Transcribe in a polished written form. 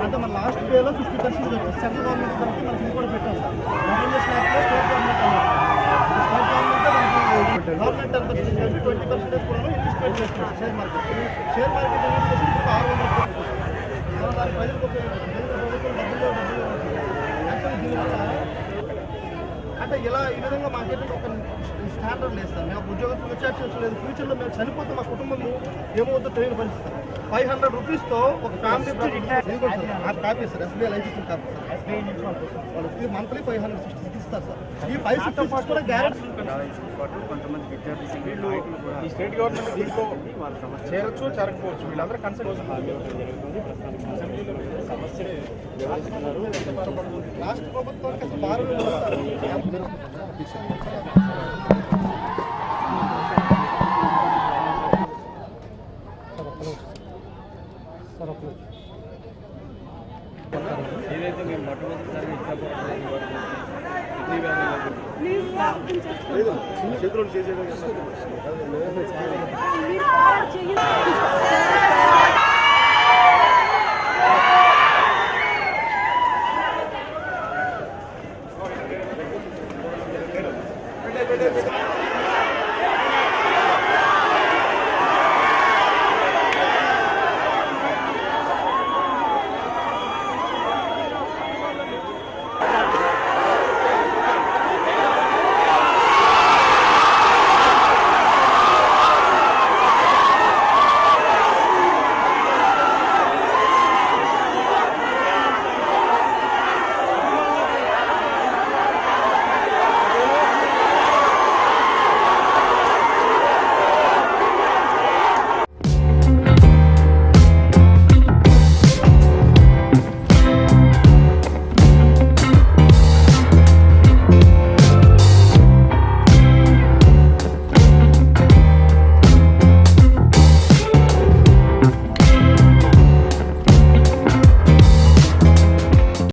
అంటే మన లాస్ట్ డేలో 50% సెంట్రల్ గవర్నమెంట్ తరఫున మనకి కూడా పెట్టాం సార్. గవర్నమెంట్ అంతా 20% కూడా ఇన్వెస్ట్మెంట్ చేస్తున్నారు share market. Share market invest చేసి 600 కోట్లు దాని ప్రజలకు అంటే ఇలా ఈ విధంగా మాకేంటంటే ఒక స్టాండర్డ్ లేదు సార్. మేము ఉద్యోగస్తులు వచ్చేసి లేదు. ఫ్యూచర్లో మేము చనిపోతే మా కుటుంబం ఏమవుతుందో తెలియని పరిస్థితి. 500 రూపీస్తో ఒక family copy sir. SBI life insurance copy sir. వాళ్ళకి మంత్లీ 560 ఇస్తారు సార్. ఈ 560 కూడా గ్యారెంటీ. కొంతమంది విద్యార్థులు ఈ స్టేట్ గవర్నమెంట్ దీంట్లో చేరొచ్చు చేరకపోవచ్చు, వీళ్ళందరూ కన్సల్ట్ రాష్ట్ర ప్రభుత్వానికి అసలు భారం ఏదైతే మేము మొట్టమొదటిసారి చేతులు చేసేది